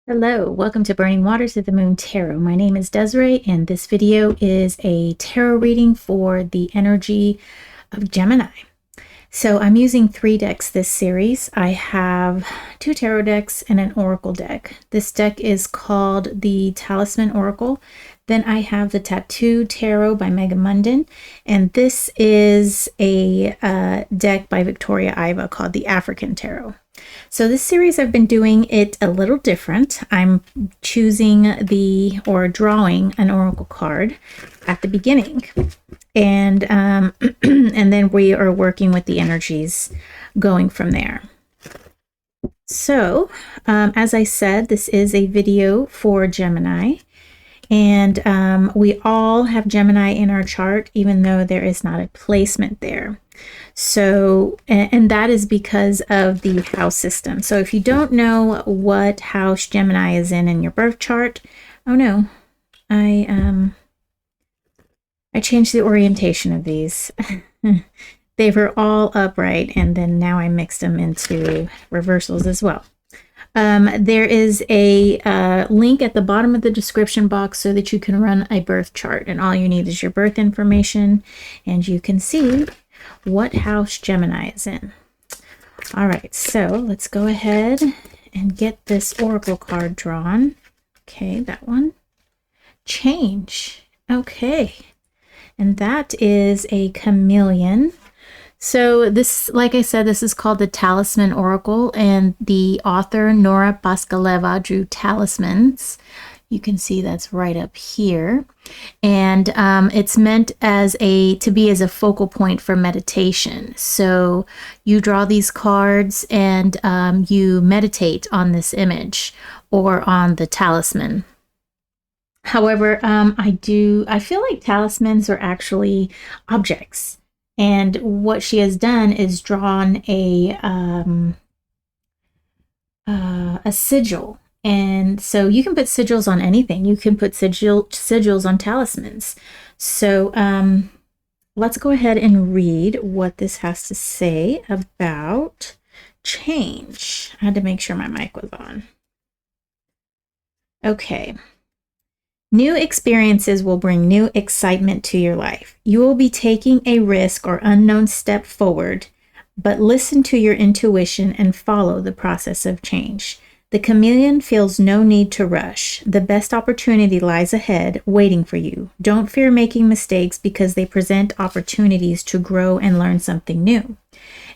Hello, welcome to Burning Waters of the Moon Tarot. My name is Desiree, and this video is a tarot reading for the energy of Gemini. So I'm using 3 decks this series. I have 2 tarot decks and an oracle deck. This deck is called the Talisman Oracle. Then I have the Tattoo Tarot by Megan Munden, and this is a deck by Victoria Iva called the African Tarot. So this series, I've been doing it a little different. I'm choosing drawing an oracle card at the beginning, and and then we are working with the energies going from there. So as I said, this is a video for Gemini, and we all have Gemini in our chart, even though there is not a placement there. So, and that is because of the house system. So if you don't know what house Gemini is in your birth chart, oh no, I changed the orientation of these. They were all upright, and then now I mixed them into reversals as well. There is a link at the bottom of the description box so that you can run a birth chart, and all you need is your birth information, and you can see what house Gemini is in. All right, so let's go ahead and get this oracle card drawn. Okay, that one. Change. Okay, and that is a chameleon. So this, like I said, this is called the Talisman Oracle, and the author Nora Paskaleva drew talismans. You can see that's right up here, and it's meant as to be a focal point for meditation. So you draw these cards and you meditate on this image or on the talisman. However, I feel like talismans are actually objects, and what she has done is drawn a sigil. And so you can put sigils on anything. You can put sigils on talismans. So let's go ahead and read what this has to say about change. I had to make sure my mic was on. Okay. New experiences will bring new excitement to your life. You will be taking a risk or unknown step forward, but listen to your intuition and follow the process of change. The chameleon feels no need to rush. The best opportunity lies ahead, waiting for you. Don't fear making mistakes because they present opportunities to grow and learn something new.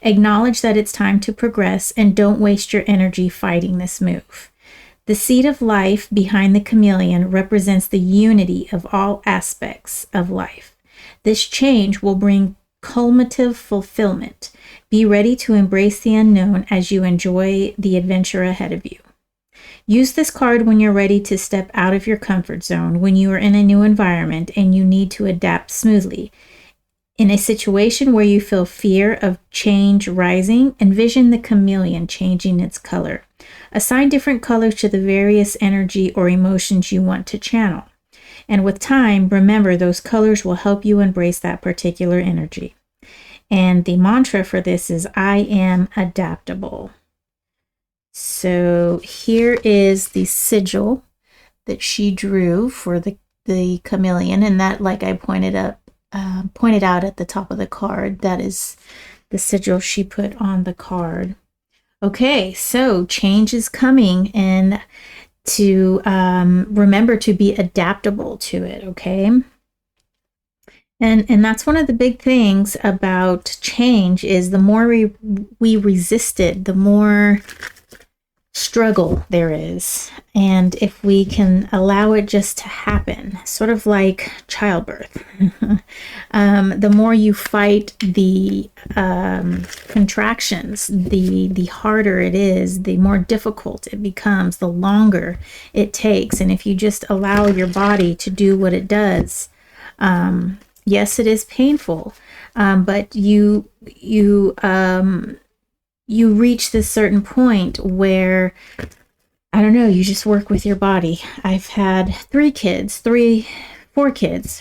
Acknowledge that it's time to progress, and don't waste your energy fighting this move. The seed of life behind the chameleon represents the unity of all aspects of life. This change will bring culminative fulfillment. Be ready to embrace the unknown as you enjoy the adventure ahead of you. Use this card when you're ready to step out of your comfort zone, when you are in a new environment and you need to adapt smoothly. In a situation where you feel fear of change rising, envision the chameleon changing its color. Assign different colors to the various energy or emotions you want to channel. And with time, remember those colors will help you embrace that particular energy. And the mantra for this is, I am adaptable. So here is the sigil that she drew for the chameleon, and that, like I pointed out at the top of the card, that is the sigil she put on the card. Okay, so change is coming, and to remember to be adaptable to it, okay? And that's one of the big things about change, is the more we resist it, the more struggle there is. And if we can allow it just to happen, sort of like childbirth, the more you fight the contractions, the harder it is, the more difficult it becomes, the longer it takes. And if you just allow your body to do what it does, yes, it is painful, but you reach this certain point where, I don't know, you just work with your body. I've had 4 kids,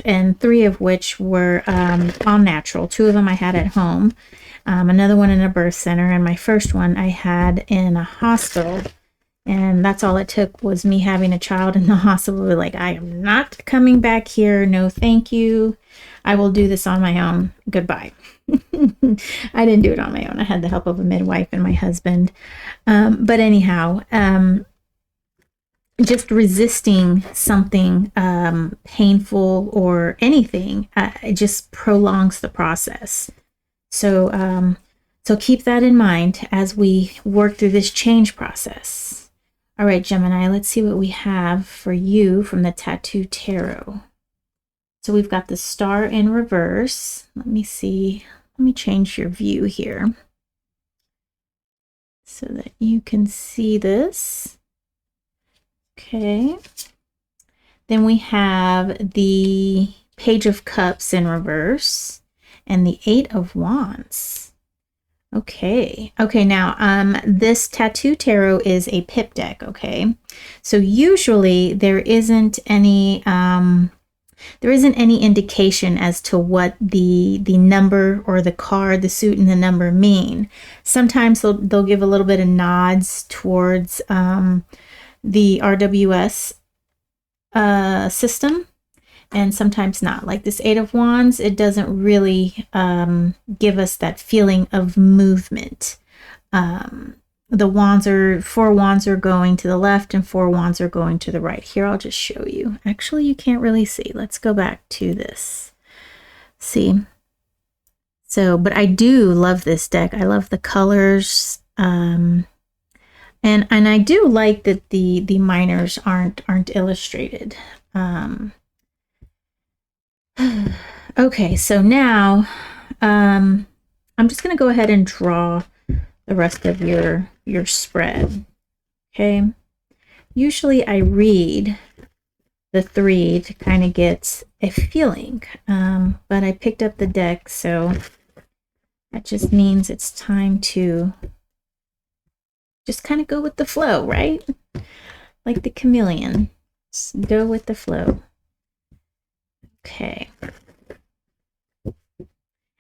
and 3 of which were all natural. 2 of them I had at home, another one in a birth center, and my first one I had in a hospital. And that's all it took was me having a child in the hospital. Like, I am not coming back here. No, thank you. I will do this on my own. Goodbye. I didn't do it on my own. I had the help of a midwife and my husband. But anyhow, just resisting something painful or anything, it just prolongs the process. So, so keep that in mind as we work through this change process. All right, Gemini, let's see what we have for you from the Tattoo Tarot. So we've got the Star in reverse. Let me see. Let me change your view here so that you can see this. Okay. Then we have the Page of Cups in reverse and the Eight of Wands. Okay. Okay, now this Tattoo Tarot is a pip deck, okay? So usually there isn't any indication as to what the number or the card, the suit and the number mean. Sometimes they'll give a little bit of nods towards the RWS system, and sometimes not. Like this Eight of Wands, it doesn't really give us that feeling of movement. The wands are, 4 wands are going to the left and 4 wands are going to the right. Here, I'll just show you. Actually, you can't really see. Let's go back to this. See? So, but I do love this deck. I love the colors. And I do like that the minors aren't illustrated. Okay, so now I'm just going to go ahead and draw the rest of your spread. Okay, usually I read the 3 to kind of get a feeling, but I picked up the deck, so that just means it's time to just kind of go with the flow, right? Like the chameleon, just go with the flow. Okay.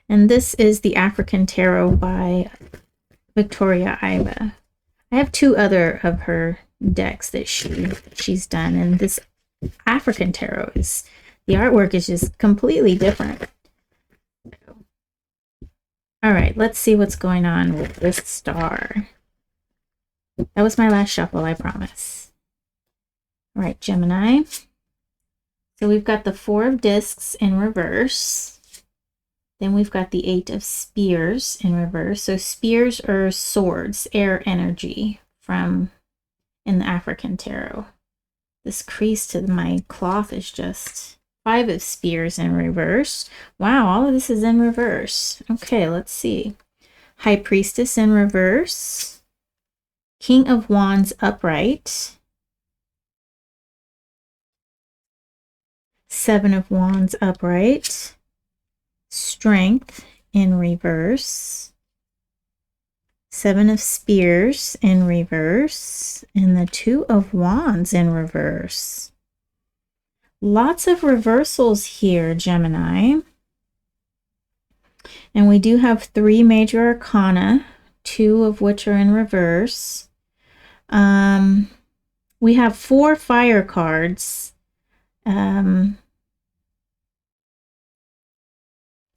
And this is the African Tarot by Victoria Iba. I have 2 other of her decks that she's done, and this African Tarot is, the artwork is just completely different. All right, let's see what's going on with this star. That was my last shuffle, I promise. All right, Gemini. So we've got the 4 of Discs in reverse. Then we've got the 8 of Spears in reverse. So spears are swords, air energy from in the African Tarot. This crease to my cloth is just 5 of Spears in reverse. Wow, all of this is in reverse. Okay, let's see. High Priestess in reverse. King of Wands upright. 7 of Wands upright. Strength in reverse. 7 of Spears in reverse. And the 2 of Wands in reverse. Lots of reversals here, Gemini. And we do have 3 major arcana, 2 of which are in reverse. We have 4 fire cards.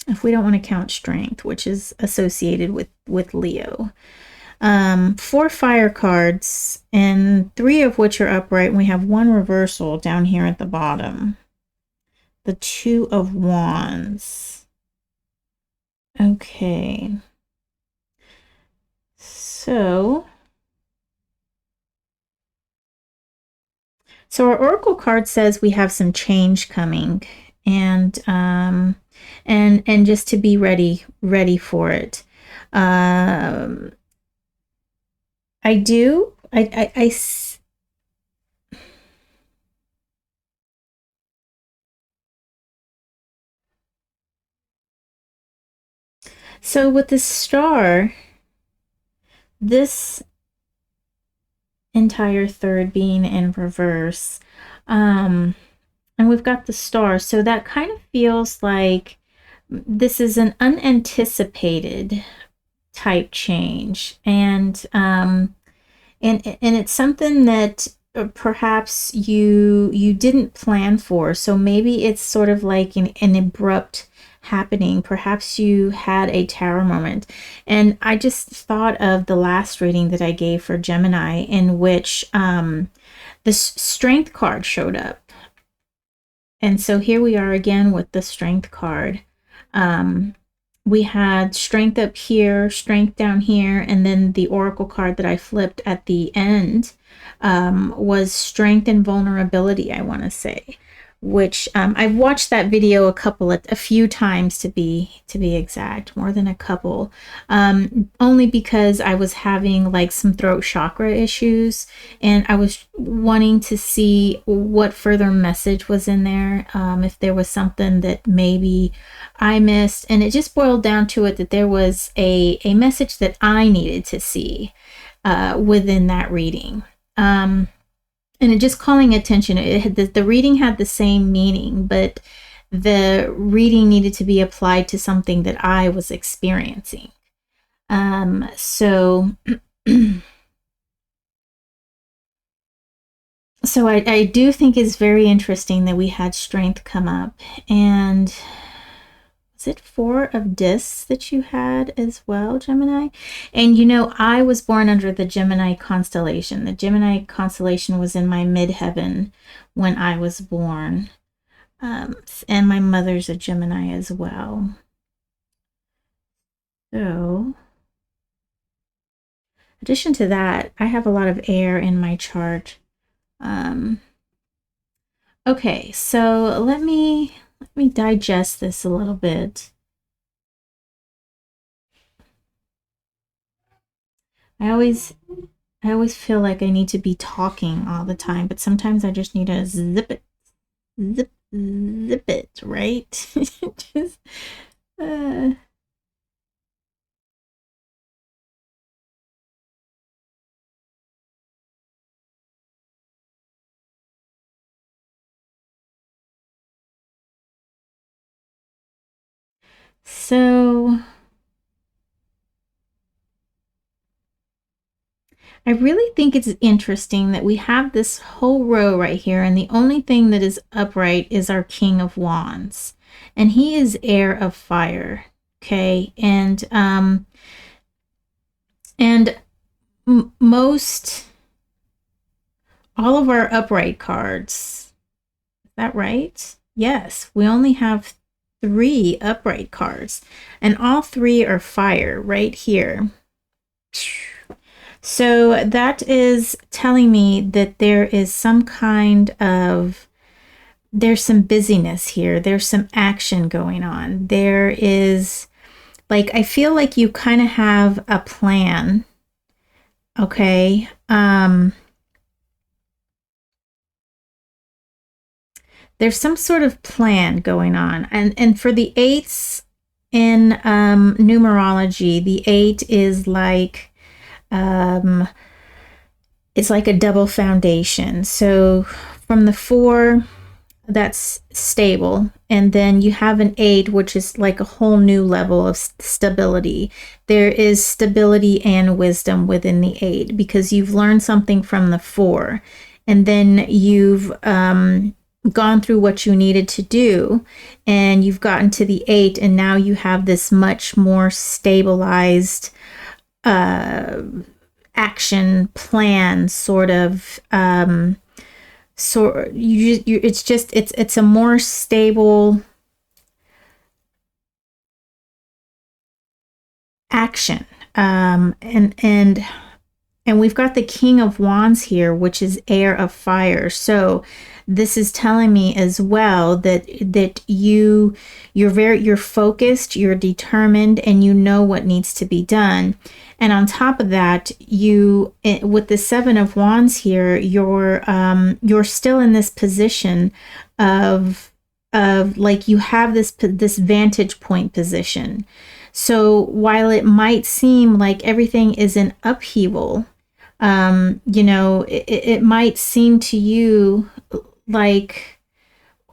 If we don't want to count strength, which is associated with Leo. 4 fire cards, and 3 of which are upright, and we have 1 reversal down here at the bottom. The 2 of Wands. Okay. So our oracle card says we have some change coming, and just to be ready for it. So with the star, this entire third being in reverse, and we've got the star, so that kind of feels like this is an unanticipated type change, and and it's something that perhaps you didn't plan for. So maybe it's sort of like an abrupt happening. Perhaps you had a tower moment. And I just thought of the last reading that I gave for Gemini, in which the strength card showed up. And so here we are again with the strength card. We had strength up here, strength down here, and then the oracle card that I flipped at the end was strength and vulnerability, I want to say, which I've watched that video a few times to be exact, more than a couple, only because I was having like some throat chakra issues, and I was wanting to see what further message was in there, if there was something that maybe I missed. And it just boiled down to it that there was a message that I needed to see within that reading. And it just calling attention. The reading had the same meaning, but the reading needed to be applied to something that I was experiencing. So I do think it's very interesting that we had strength come up. And is it 4 of discs that you had as well, Gemini? And you know, I was born under the Gemini constellation. The Gemini constellation was in my midheaven when I was born. And my mother's a Gemini as well. So, in addition to that, I have a lot of air in my chart. Okay, so let me digest this a little bit. I always feel like I need to be talking all the time, but sometimes I just need to zip it, zip it, right? Just, So I really think it's interesting that we have this whole row right here, and the only thing that is upright is our King of Wands, and he is air of fire. Okay, and most all of our upright cards, is that right? Yes, we only have 3 upright cards, and all 3 are fire right here. So that is telling me that there is some kind of, there's some busyness here. There's some action going on. There is, like, I feel like you kind of have a plan. Okay. There's some sort of plan going on. And for the 8s in numerology, the 8 is like, it's like a double foundation. So from the 4, that's stable, and then you have an 8, which is like a whole new level of stability. There is stability and wisdom within the 8 because you've learned something from the 4, and then you've gone through what you needed to do, and you've gotten to the 8, and now you have this much more stabilized action plan sort of. So it's a more stable action, and we've got the King of Wands here, which is air of fire. So this is telling me as well that you're focused, you're determined, and you know what needs to be done. And on top of that, with the 7 of Wands here, you're still in this position of like you have this vantage point position. So while it might seem like everything is in upheaval, it might seem to you like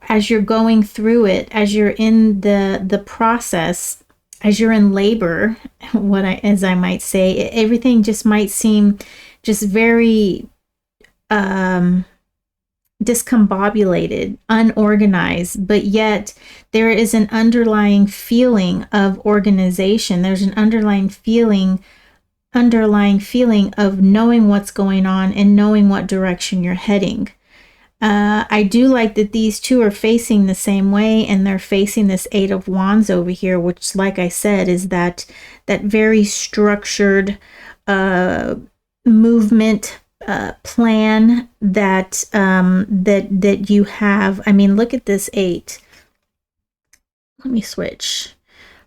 as you're going through it, as you're in the process, as you're in labor, as I might say, everything just might seem just very discombobulated, unorganized, but yet there is an underlying feeling of organization. There's an underlying feeling of knowing what's going on and knowing what direction you're heading. I do like that these two are facing the same way, and they're facing this Eight of Wands over here, which, like I said, is that very structured movement plan that that you have. I mean, look at this 8. Let me switch.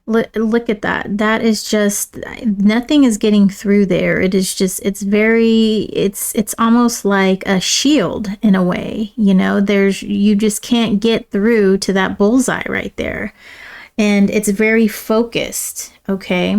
Look at that. That is just, nothing is getting through there. It is just, it's almost like a shield in a way. You know, you just can't get through to that bullseye right there. And it's very focused. Okay.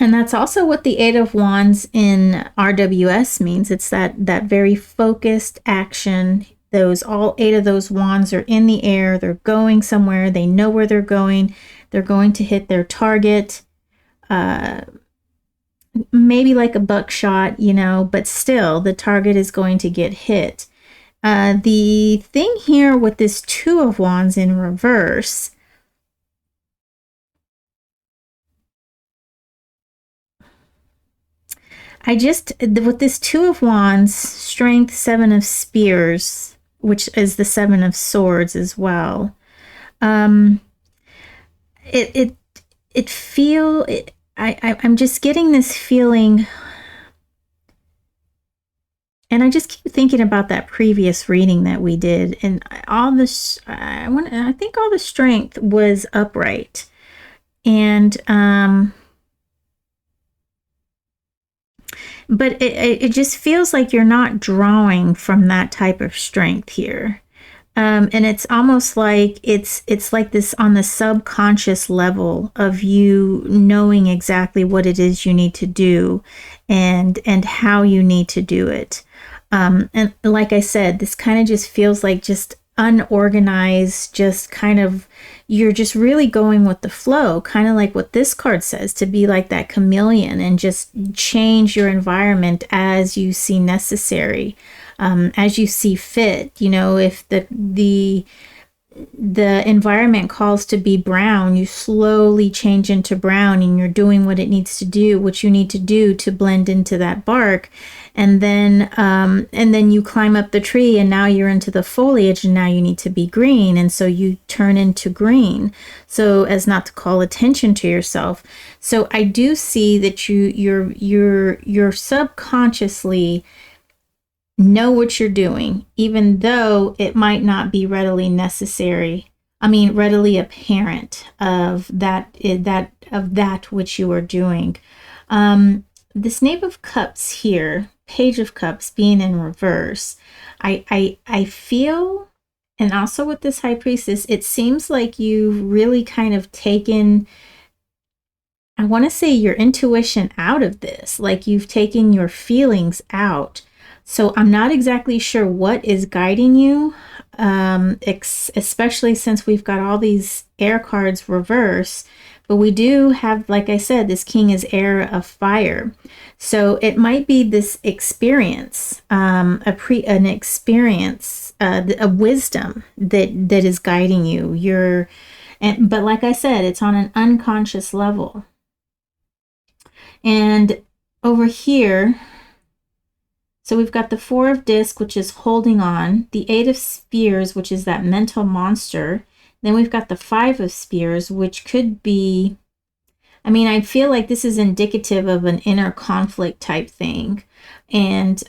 And that's also what the Eight of Wands in RWS means. It's that very focused action. All 8 of those wands are in the air. They're going somewhere. They know where they're going. They're going to hit their target. Maybe like a buckshot, you know, but still the target is going to get hit. The thing here with this 2 of Wands in reverse, with this 2 of Wands, Strength, 7 of Spears, which is the 7 of Swords as well. I'm just getting this feeling, and I just keep thinking about that previous reading that we did, and all this, I think all the strength was upright, and but it just feels like you're not drawing from that type of strength here. And it's almost like it's like this on the subconscious level of you knowing exactly what it is you need to do and how you need to do it. And like I said, this kind of just feels like just unorganized, just kind of, you're just really going with the flow, kind of like what this card says, to be like that chameleon and just change your environment as you see necessary, as you see fit. You know, if the environment calls to be brown, you slowly change into brown, and you're doing what it needs to do, what you need to do to blend into that bark. And then you climb up the tree, and now you're into the foliage, and now you need to be green, and so you turn into green, so as not to call attention to yourself. So I do see that you're subconsciously know what you're doing, even though it might not be readily apparent of that which you are doing. This Knave of Cups here, Page of Cups being in reverse, I feel, and also with this High Priestess, it seems like you've really kind of taken, I want to say, your intuition out of this, like you've taken your feelings out. So I'm not exactly sure what is guiding you, especially since we've got all these air cards reverse. But we do have, like I said, this King is air of fire. So it might be this experience, an experience, a wisdom that is guiding you. But like I said, it's on an unconscious level. And over here, so we've got the 4 of Discs, which is holding on, the 8 of Spears, which is that mental monster. Then we've got the 5 of Spears, which could be, I mean, I feel like this is indicative of an inner conflict type thing. And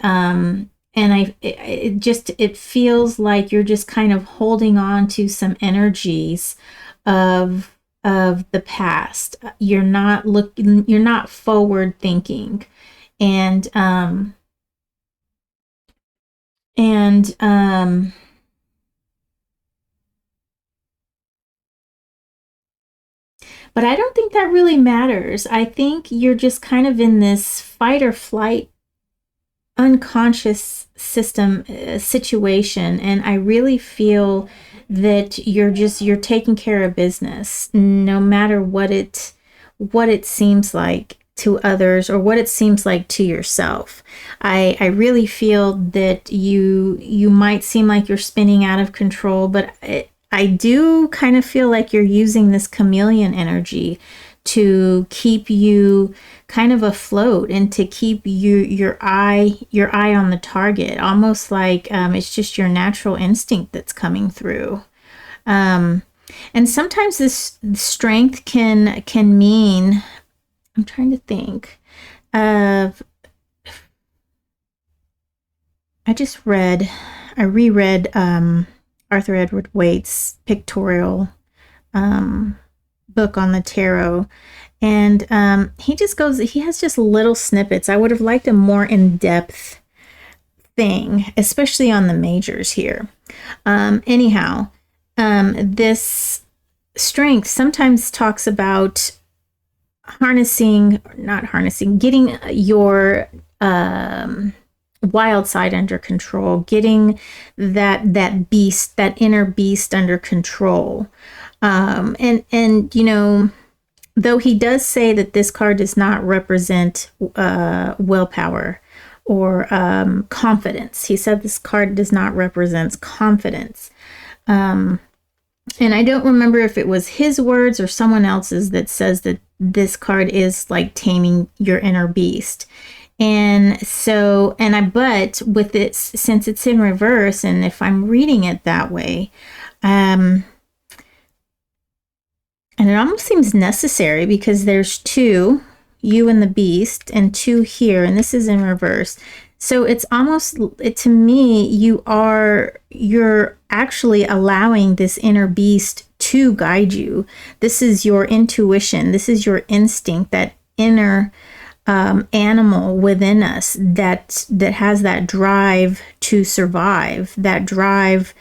it feels like you're just kind of holding on to some energies of the past. You're not forward thinking. But I don't think that really matters. I think you're just kind of in this fight or flight unconscious system situation, and I really feel that you're taking care of business, no matter what it seems like to others or what it seems like to yourself. I really feel that you might seem like you're spinning out of control, but I do kind of feel like you're using this chameleon energy to keep you kind of afloat and to keep your eye on the target, almost like it's just your natural instinct that's coming through. And sometimes this strength can mean, I'm trying to think of, I reread Arthur Edward Waite's pictorial book on the tarot, and he has just little snippets. I would have liked a more in-depth thing, especially on the majors here. Anyhow, this strength sometimes talks about getting your wild side under control, getting that beast, that inner beast under control. And you know, though he does say that this card does not represent willpower or confidence. He said this card does not represent confidence. And I don't remember if it was his words or someone else's that says that this card is like taming your inner beast. And so, but with it, since it's in reverse, and if I'm reading it that way, and it almost seems necessary because there's two, you and the beast, and two here, and this is in reverse. So it's almost, to me, you're actually allowing this inner beast to guide you. This is your intuition. This is your instinct, that inner animal within us that has that drive to survive, that drive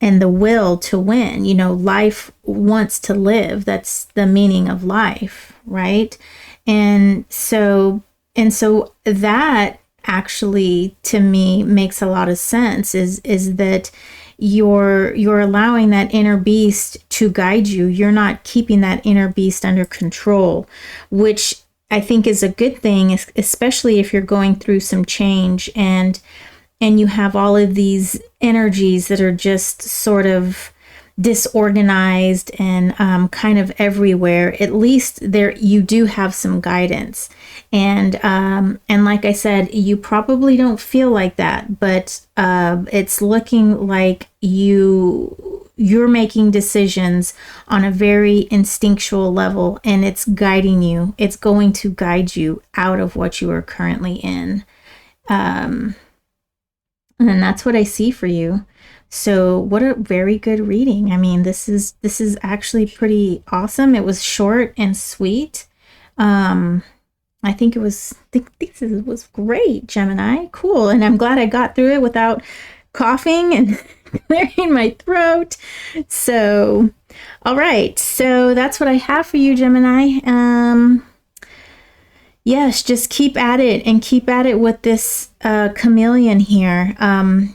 and the will to win. You know, life wants to live. That's the meaning of life, right? And so that actually, to me, makes a lot of sense, is that you're allowing that inner beast to guide you. You're not keeping that inner beast under control, which I think is a good thing, especially if you're going through some change and you have all of these energies that are just sort of disorganized and kind of everywhere. At least there you do have some guidance. And like I said, you probably don't feel like that, but it's looking like you're making decisions on a very instinctual level, and it's guiding you. It's going to guide you out of what you are currently in. And that's what I see for you. So what a very good reading. I mean, this is actually pretty awesome. It was short and sweet. I think this was great, Gemini. Cool. And I'm glad I got through it without coughing and clearing my throat. So, all right. So that's what I have for you, Gemini. Yes, just keep at it, and keep at it with this chameleon here.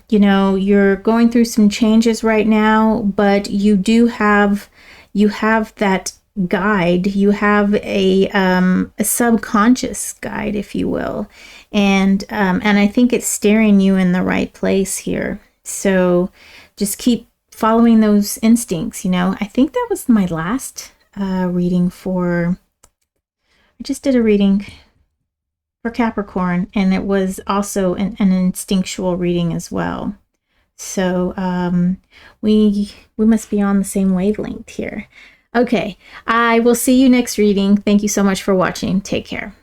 You know, you're going through some changes right now, but you have that guide. You have a subconscious guide, if you will, and I think it's steering you in the right place here. So just keep following those instincts. You know, I think that was my last reading for. I just did a reading for Capricorn, and it was also an instinctual reading as well. So we must be on the same wavelength here. Okay, I will see you next reading. Thank you so much for watching. Take care.